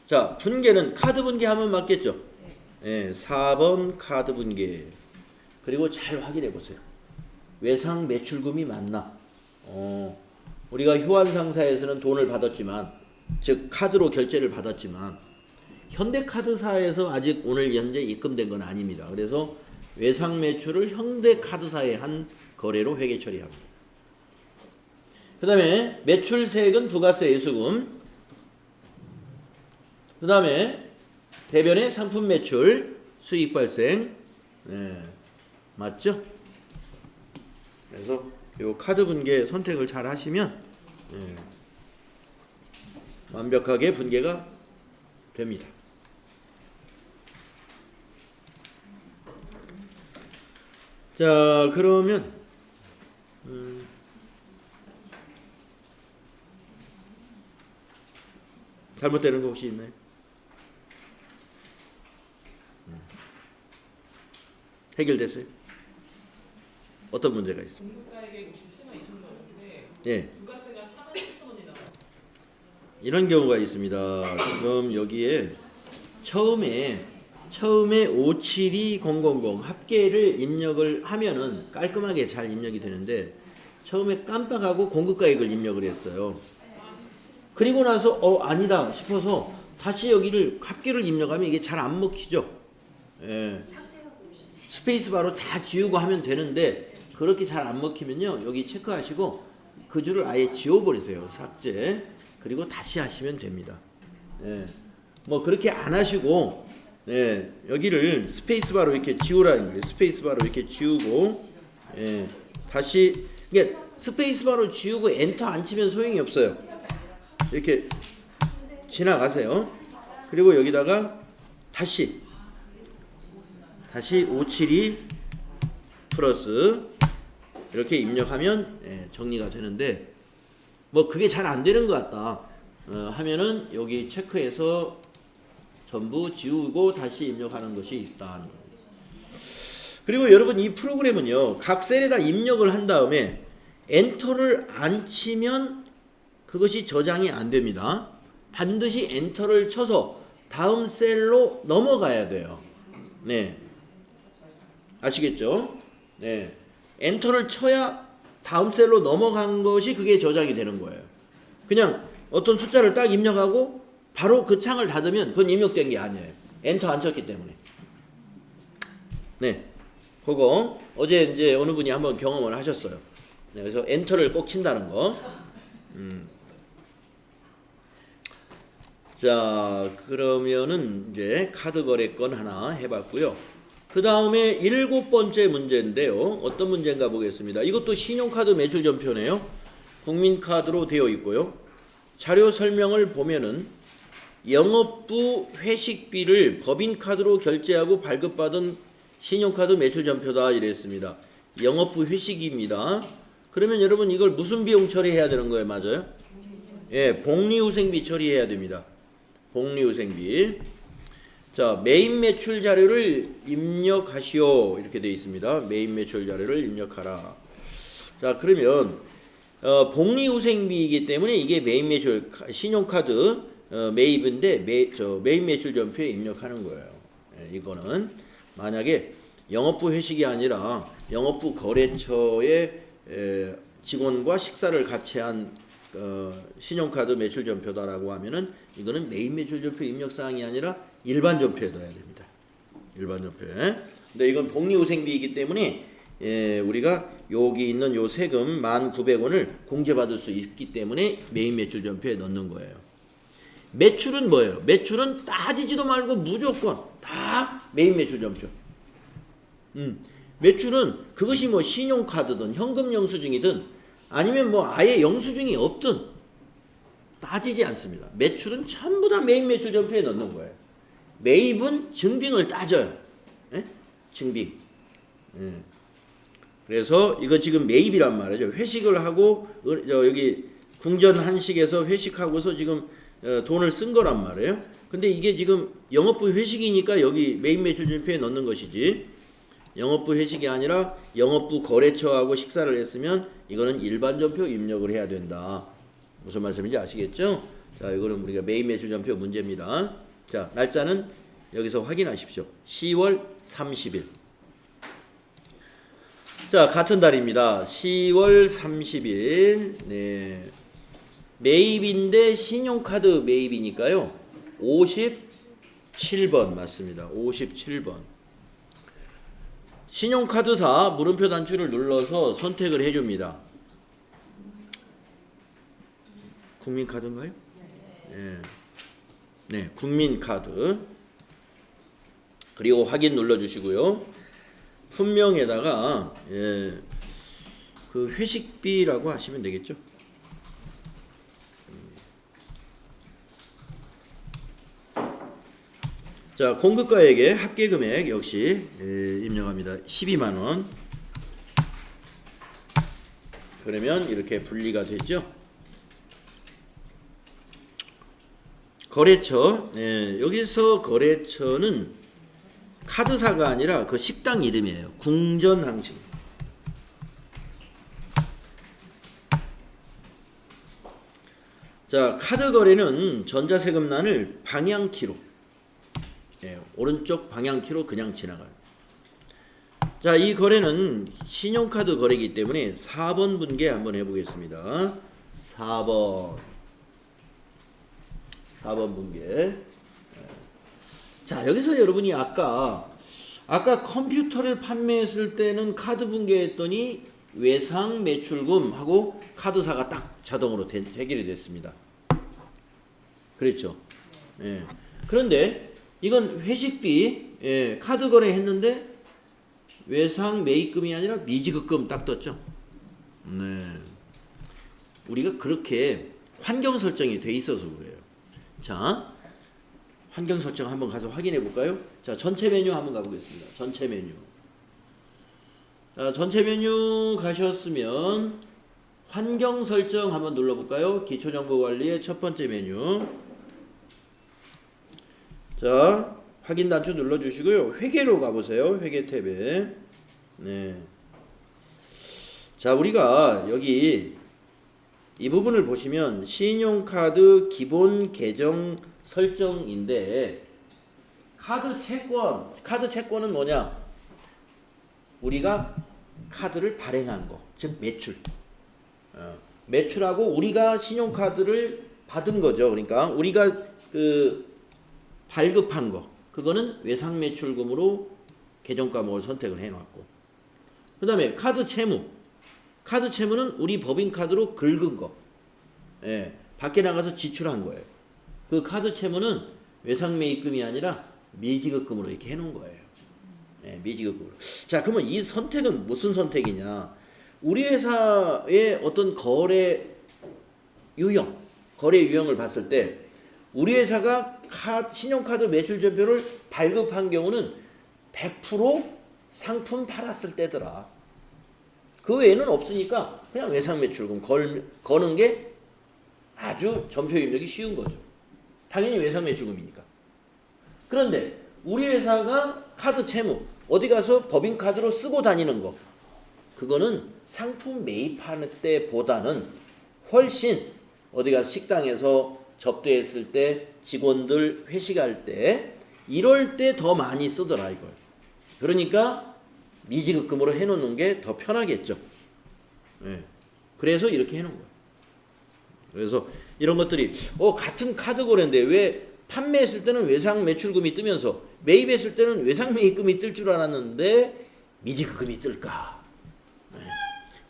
자, 분계는 카드 분계하면 맞겠죠? 4번 카드 분계. 그리고 잘 확인해 보세요. 외상 매출금이 맞나? 우리가 효안상사에서는 돈을 받았지만, 즉 카드로 결제를 받았지만 현대카드사에서 아직 오늘 현재 입금된 건 아닙니다. 그래서 외상 매출을 현대카드사에 한 거래로 회계 처리합니다. 그 다음에 매출세액은 부가세 예수금. 그 다음에 대변의 상품 매출 수익 발생. 맞죠? 그래서 이 카드 분계 선택을 잘 하시면 완벽하게 분계가 됩니다. 자, 그러면 잘못되는 거 혹시 있나요? 해결됐어요? 어떤 문제가 있습니까? 공급자에게 57만 2천 원인데 예. 부가세가 4만 7천 원이 나와요. 이런 경우가 있습니다. 지금 여기에 처음에 572000 합계를 입력을 하면은 깔끔하게 잘 입력이 되는데, 처음에 깜빡하고 공급가액을 입력을 했어요. 그리고 나서 아니다 싶어서 다시 여기를 합계를 입력하면 이게 잘 안 먹히죠. 스페이스 바로 다 지우고 하면 되는데, 그렇게 잘 안 먹히면요, 여기 체크하시고 그 줄을 아예 지워버리세요. 삭제. 그리고 다시 하시면 됩니다. 뭐 그렇게 안 하시고 여기를 스페이스 바로 이렇게 지우라는 거예요. 스페이스 바로 이렇게 지우고 다시, 이게 스페이스 바로 지우고 엔터 안 치면 소용이 없어요. 이렇게 지나가세요. 그리고 여기다가 다시 572 플러스 이렇게 입력하면 정리가 되는데, 뭐 그게 잘 안 되는 것 같다 하면은 여기 체크해서 전부 지우고 다시 입력하는 것이 있다. 그리고 여러분, 이 프로그램은요, 각 셀에다 입력을 한 다음에 엔터를 안 치면 그것이 저장이 안 됩니다. 반드시 엔터를 쳐서 다음 셀로 넘어가야 돼요. 아시겠죠? 엔터를 쳐야 다음 셀로 넘어간 것이 그게 저장이 되는 거예요. 그냥 어떤 숫자를 딱 입력하고 바로 그 창을 닫으면 그건 입력된 게 아니에요. 엔터 안 쳤기 때문에. 그거 어제 이제 어느 분이 한번 경험을 하셨어요. 그래서 엔터를 꼭 친다는 거. 자, 그러면은 이제 카드 거래건 하나 해봤고요. 그 다음에 7번째 문제인데요. 어떤 문제인가 보겠습니다. 이것도 신용카드 매출전표네요. 국민카드로 되어 있고요. 자료 설명을 보면은 영업부 회식비를 법인카드로 결제하고 발급받은 신용카드 매출전표다 이랬습니다. 영업부 회식입니다. 그러면 여러분, 이걸 무슨 비용 처리해야 되는 거예요? 맞아요? 복리후생비 처리해야 됩니다. 복리후생비. 자, 메인 매출 자료를 입력하시오 이렇게 되어 있습니다. 메인 매출 자료를 입력하라. 자, 그러면 복리후생비이기 때문에 이게 메인 매출 신용카드 매입인데 매입 매출 전표에 입력하는 거예요. 이거는 만약에 영업부 회식이 아니라 영업부 거래처의 직원과 식사를 같이 한 신용카드 매출 전표다라고 하면은 이거는 매입 매출 전표 입력 사항이 아니라 일반 전표에 넣어야 됩니다. 일반 전표에. 근데 이건 복리후생비이기 때문에 우리가 여기 있는 요 세금 1,900원을 공제받을 수 있기 때문에 매입 매출 전표에 넣는 거예요. 매출은 뭐예요? 매출은 따지지도 말고 무조건 다 매입 매출 전표. 매출은 그것이 뭐 신용카드든 현금 영수증이든 아니면 뭐 아예 영수증이 없든 따지지 않습니다. 매출은 전부 다 매입 매출 전표에 넣는 거예요. 매입은 증빙을 따져요. 증빙. 그래서 이거 지금 매입이란 말이죠. 회식을 하고 여기 궁전 한식에서 회식하고서 지금 돈을 쓴 거란 말이에요. 근데 이게 지금 영업부 회식이니까 여기 매입 매출 전표에 넣는 것이지, 영업부 회식이 아니라 영업부 거래처하고 식사를 했으면 이거는 일반 전표 입력을 해야 된다. 무슨 말씀인지 아시겠죠? 자, 이거는 우리가 매입 매출 전표 문제입니다. 자, 날짜는 여기서 확인하십시오. 10월 30일. 자, 같은 달입니다. 10월 30일. 네. 매입인데 신용카드 매입이니까요. 57번 맞습니다. 57번. 신용카드사 물음표 단추를 눌러서 선택을 해줍니다. 국민카드인가요? 네. 네, 국민카드. 그리고 확인 눌러주시고요. 품명에다가 그 회식비라고 하시면 되겠죠. 자, 공급가액의 합계금액 역시 입력합니다. 12만 원. 그러면 이렇게 분리가 되죠. 거래처. 여기서 거래처는 카드사가 아니라 그 식당 이름이에요. 궁전항식. 자, 카드 거래는 전자세금란을 방향키로, 오른쪽 방향키로 그냥 지나가요. 자, 이 거래는 신용카드 거래이기 때문에 4번 분계 한번 해보겠습니다. 4번 분계. 자, 여기서 여러분이 아까 컴퓨터를 판매했을 때는 카드 분계했더니 외상 매출금하고 카드사가 딱 자동으로 해결이 됐습니다. 그렇죠? 그런데 이건 회식비, 카드 거래 했는데 외상 매입금이 아니라 미지급금 딱 떴죠. 네. 우리가 그렇게 환경 설정이 돼 있어서 그래요. 자, 환경 설정 한번 가서 확인해 볼까요? 자, 전체 메뉴 한번 가보겠습니다. 전체 메뉴. 자, 전체 메뉴 가셨으면 환경 설정 한번 눌러볼까요? 기초정보관리의 첫 번째 메뉴. 자, 확인 단추 눌러주시고요. 회계로 가보세요. 회계 탭에. 네. 자, 우리가 여기 이 부분을 보시면 신용카드 기본 계정 설정인데 카드 채권은 뭐냐? 우리가 카드를 발행한 거, 즉 매출. 매출하고 우리가 신용카드를 받은 거죠. 그러니까 우리가 그 발급한 거, 그거는 외상 매출금으로 계정 과목을 선택을 해놨고, 그 다음에 카드 채무는 우리 법인카드로 긁은 거, 밖에 나가서 지출한 거예요. 그 카드 채무는 외상 매입금이 아니라 미지급금으로 이렇게 해놓은 거예요. 미지급금으로. 자, 그러면 이 선택은 무슨 선택이냐? 우리 회사의 어떤 거래 유형을 봤을 때 우리 회사가 신용카드 매출 전표를 발급한 경우는 100% 상품 팔았을 때더라. 그 외에는 없으니까 그냥 외상 매출금 거는 게 아주 전표 입력이 쉬운 거죠. 당연히 외상 매출금이니까. 그런데 우리 회사가 카드 채무 어디 가서 법인카드로 쓰고 다니는 거, 그거는 상품 매입하는 때보다는 훨씬 어디 가서 식당에서 접대했을 때, 직원들 회식할 때, 이럴 때 더 많이 쓰더라 이걸. 그러니까 미지급금으로 해놓는 게 더 편하겠죠. 예. 그래서 이렇게 해놓은 거예요. 그래서 이런 것들이 같은 카드 거래인데 왜 판매했을 때는 외상 매출금이 뜨면서 매입했을 때는 외상 매입금이 뜰 줄 알았는데 미지급금이 뜰까? 네.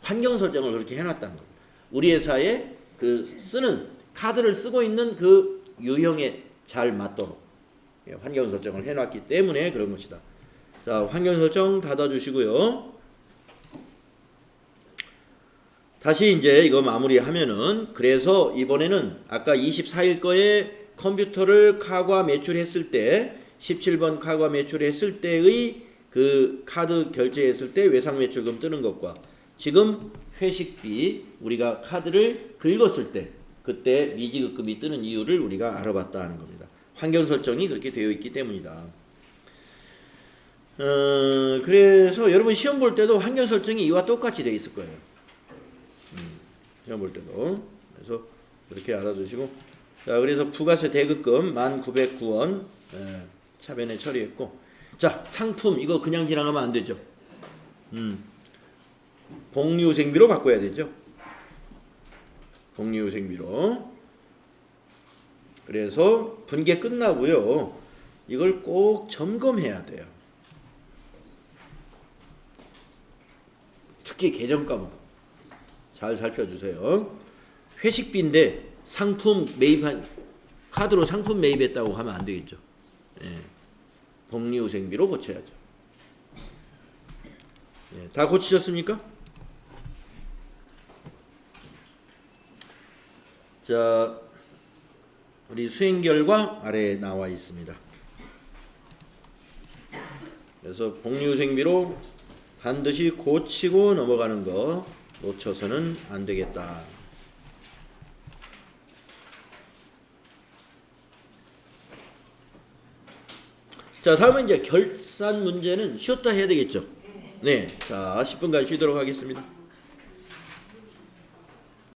환경 설정을 그렇게 해놨다는 겁니다. 우리 회사에 그 쓰는 카드를 쓰고 있는 그 유형에 잘 맞도록 환경 설정을 해놨기 때문에 그런 것이다. 자, 환경 설정 닫아주시고요. 다시 이제 이거 마무리하면은, 그래서 이번에는 아까 24일 거에 컴퓨터를 카과 매출했을 때 17번 카과 매출했을 때의 그 카드 결제했을 때 외상 매출금 뜨는 것과 지금 회식비 우리가 카드를 긁었을 때 그때 미지급금이 뜨는 이유를 우리가 알아봤다 하는 겁니다. 환경 설정이 그렇게 되어 있기 때문이다. 그래서 여러분 시험 볼 때도 환경 설정이 이와 똑같이 되어 있을 거예요. 시험 볼 때도. 그래서 이렇게 알아두시고, 자, 그래서 부가세 대급금 1,909원 차변에 처리했고, 자, 상품 이거 그냥 지나가면 안 되죠. 복리후생비로 바꿔야 되죠. 복리후생비로. 그래서 분계 끝나고요. 이걸 꼭 점검해야 돼요. 특히 계정 과목 잘 살펴주세요. 회식비인데 상품 매입한 카드로 상품 매입했다고 하면 안 되겠죠. 예. 복리후생비로 고쳐야죠. 예. 다 고치셨습니까? 자, 우리 수행 결과 아래에 나와 있습니다. 그래서 복리후생비로 반드시 고치고 넘어가는 거 놓쳐서는 안 되겠다. 자, 다음은 이제 결산 문제는 쉬었다 해야 되겠죠. 네, 자 10분간 쉬도록 하겠습니다.